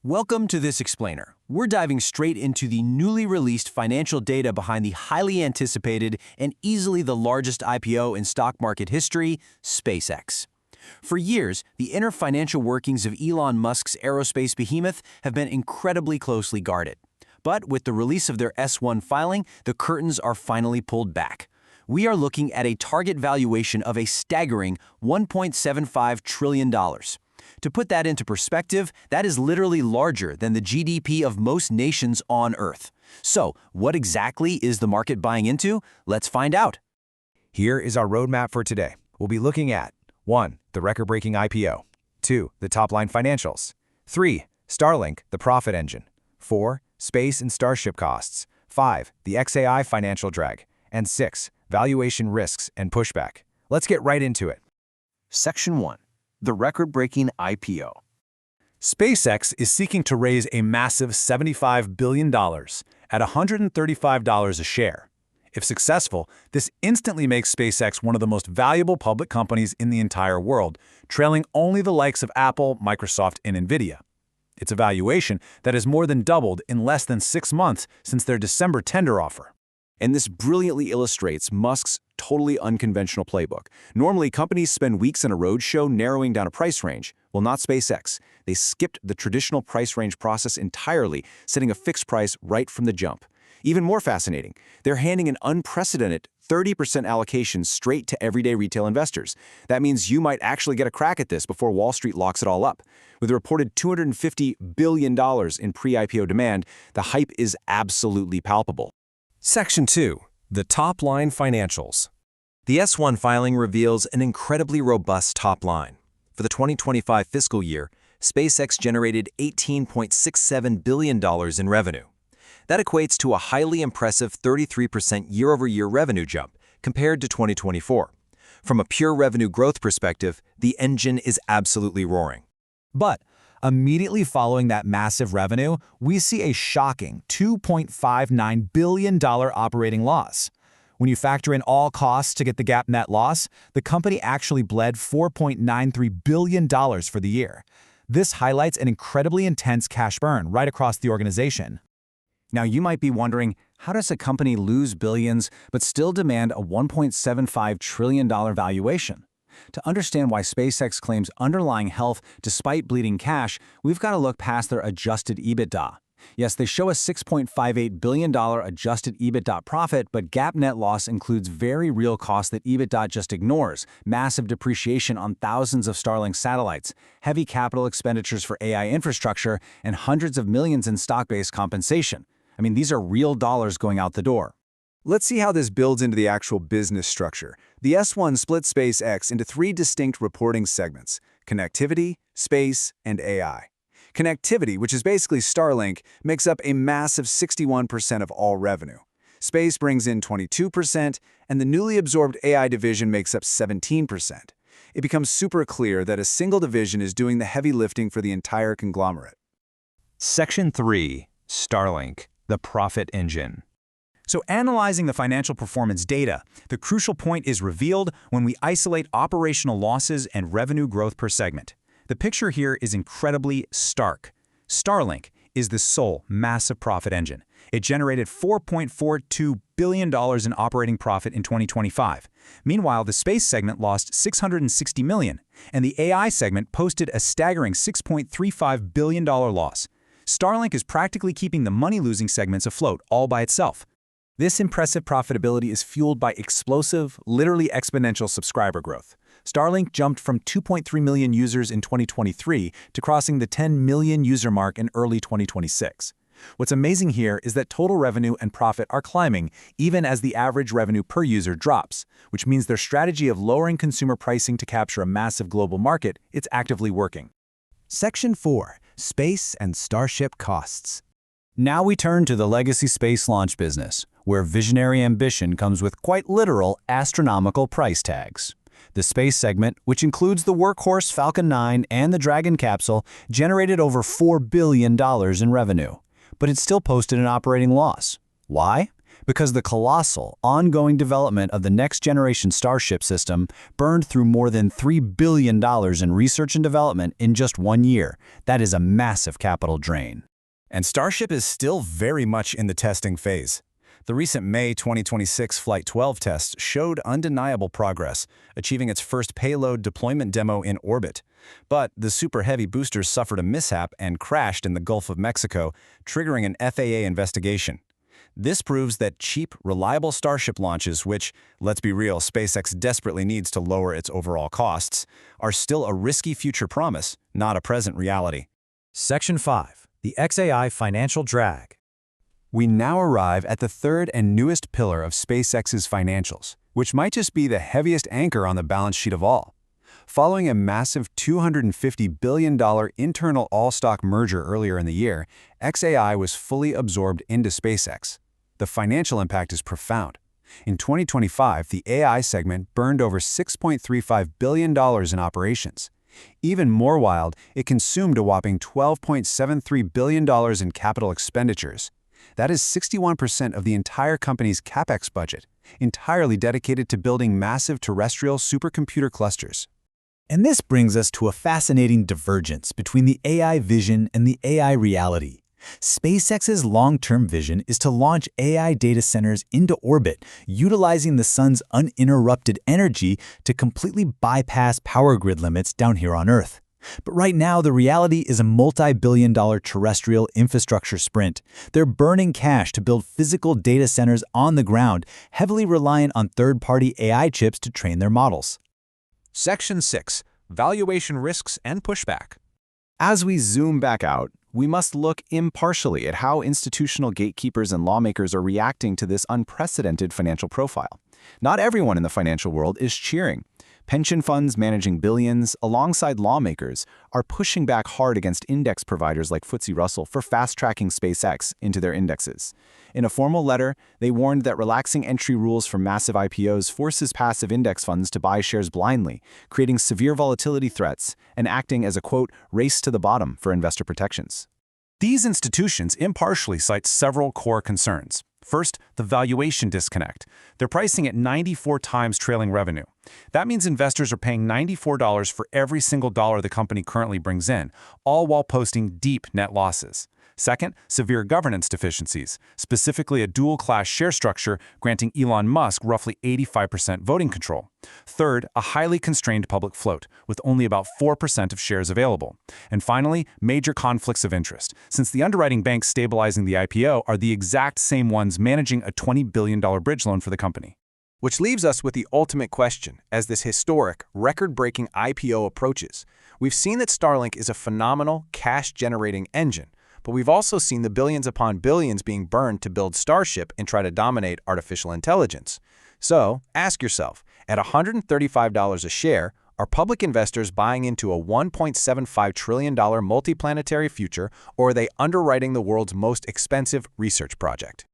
Welcome to this explainer. We're diving straight into the newly released financial data behind the highly anticipated and easily the largest IPO in stock market history, SpaceX. For years, the inner financial workings of Elon Musk's aerospace behemoth have been incredibly closely guarded. But with the release of their S-1 filing, the curtains are finally pulled back. We are looking at a target valuation of a staggering $1.75 trillion. To put that into perspective, that is literally larger than the GDP of most nations on Earth. So, what exactly is the market buying into? Let's find out. Here is our roadmap for today. We'll be looking at 1. The record-breaking IPO. 2. The top-line financials. 3. Starlink, the profit engine. 4. Space and Starship costs. 5. The XAI financial drag. And 6. Valuation risks and pushback. Let's get right into it. Section 1. The record-breaking IPO. SpaceX is seeking to raise a massive $75 billion at $135 a share. If successful, this instantly makes SpaceX one of the most valuable public companies in the entire world, trailing only the likes of Apple, Microsoft, and Nvidia. It's a valuation that has more than doubled in less than 6 months since their December tender offer. And this brilliantly illustrates Musk's totally unconventional playbook. Normally, companies spend weeks in a roadshow narrowing down a price range. Well, not SpaceX. They skipped the traditional price range process entirely, setting a fixed price right from the jump. Even more fascinating, they're handing an unprecedented 30% allocation straight to everyday retail investors. That means you might actually get a crack at this before Wall Street locks it all up. With a reported $250 billion in pre-IPO demand, the hype is absolutely palpable. Section 2. The top-line financials. The S-1 filing reveals an incredibly robust top line. For the 2025 fiscal year, SpaceX generated $18.67 billion in revenue. That equates to a highly impressive 33% year-over-year revenue jump compared to 2024. From a pure revenue growth perspective, the engine is absolutely roaring. But immediately following that massive revenue, we see a shocking $2.59 billion operating loss. When you factor in all costs to get the GAAP net loss, the company actually bled $4.93 billion for the year. This highlights an incredibly intense cash burn right across the organization. Now, you might be wondering, how does a company lose billions but still demand a $1.75 trillion valuation? To understand why SpaceX claims underlying health despite bleeding cash, we've got to look past their adjusted EBITDA. Yes, they show a $6.58 billion adjusted EBITDA profit, but GAAP net loss includes very real costs that EBITDA just ignores: massive depreciation on thousands of Starlink satellites, heavy capital expenditures for AI infrastructure, and hundreds of millions in stock-based compensation. I mean, these are real dollars going out the door. Let's see how this builds into the actual business structure. The S-1 split SpaceX into 3 distinct reporting segments: connectivity, space, and AI. Connectivity, which is basically Starlink, makes up a massive 61% of all revenue. Space brings in 22%, and the newly absorbed AI division makes up 17%. It becomes super clear that a single division is doing the heavy lifting for the entire conglomerate. Section 3. Starlink, the profit engine. So analyzing the financial performance data, the crucial point is revealed when we isolate operational losses and revenue growth per segment. The picture here is incredibly stark. Starlink is the sole massive profit engine. It generated $4.42 billion in operating profit in 2025. Meanwhile, the space segment lost $660 million, and the AI segment posted a staggering $6.35 billion loss. Starlink is practically keeping the money-losing segments afloat all by itself. This impressive profitability is fueled by explosive, literally exponential subscriber growth. Starlink jumped from 2.3 million users in 2023 to crossing the 10 million user mark in early 2026. What's amazing here is that total revenue and profit are climbing even as the average revenue per user drops, which means their strategy of lowering consumer pricing to capture a massive global market, it's actively working. Section 4. Space and Starship costs. Now we turn to the legacy space launch business, where visionary ambition comes with quite literal astronomical price tags. The space segment, which includes the workhorse Falcon 9 and the Dragon capsule, generated over $4 billion in revenue, but it still posted an operating loss. Why? Because the colossal, ongoing development of the next-generation Starship system burned through more than $3 billion in research and development in just 1 year. That is a massive capital drain. And Starship is still very much in the testing phase. The recent May 2026 Flight 12 test showed undeniable progress, achieving its first payload deployment demo in orbit. But the Super Heavy boosters suffered a mishap and crashed in the Gulf of Mexico, triggering an FAA investigation. This proves that cheap, reliable Starship launches, which, let's be real, SpaceX desperately needs to lower its overall costs, are still a risky future promise, not a present reality. Section 5. The XAI Financial Drag. We now arrive at the third and newest pillar of SpaceX's financials, which might just be the heaviest anchor on the balance sheet of all. Following a massive $250 billion internal all-stock merger earlier in the year, XAI was fully absorbed into SpaceX. The financial impact is profound. In 2025, the AI segment burned over $6.35 billion in operations. Even more wild, it consumed a whopping $12.73 billion in capital expenditures. That is 61% of the entire company's CapEx budget, entirely dedicated to building massive terrestrial supercomputer clusters. And this brings us to a fascinating divergence between the AI vision and the AI reality. SpaceX's long-term vision is to launch AI data centers into orbit, utilizing the sun's uninterrupted energy to completely bypass power grid limits down here on Earth. But right now, the reality is a multi-billion-dollar terrestrial infrastructure sprint. They're burning cash to build physical data centers on the ground, heavily reliant on third-party AI chips to train their models. Section 6. Valuation Risks and Pushback. As we zoom back out, we must look impartially at how institutional gatekeepers and lawmakers are reacting to this unprecedented financial profile. Not everyone in the financial world is cheering. Pension funds managing billions, alongside lawmakers, are pushing back hard against index providers like FTSE Russell for fast-tracking SpaceX into their indexes. In a formal letter, they warned that relaxing entry rules for massive IPOs forces passive index funds to buy shares blindly, creating severe volatility threats and acting as a, quote, race to the bottom for investor protections. These institutions impartially cite several core concerns. First, the valuation disconnect. They're pricing at 94 times trailing revenue. That means investors are paying $94 for every single dollar the company currently brings in, all while posting deep net losses. Second, severe governance deficiencies, specifically a dual-class share structure granting Elon Musk roughly 85% voting control. Third, a highly constrained public float, with only about 4% of shares available. And finally, major conflicts of interest, since the underwriting banks stabilizing the IPO are the exact same ones managing a $20 billion bridge loan for the company. Which leaves us with the ultimate question as this historic, record-breaking IPO approaches. We've seen that Starlink is a phenomenal, cash-generating engine, but we've also seen the billions upon billions being burned to build Starship and try to dominate artificial intelligence. So, ask yourself, at $135 a share, are public investors buying into a $1.75 trillion multiplanetary future, or are they underwriting the world's most expensive research project?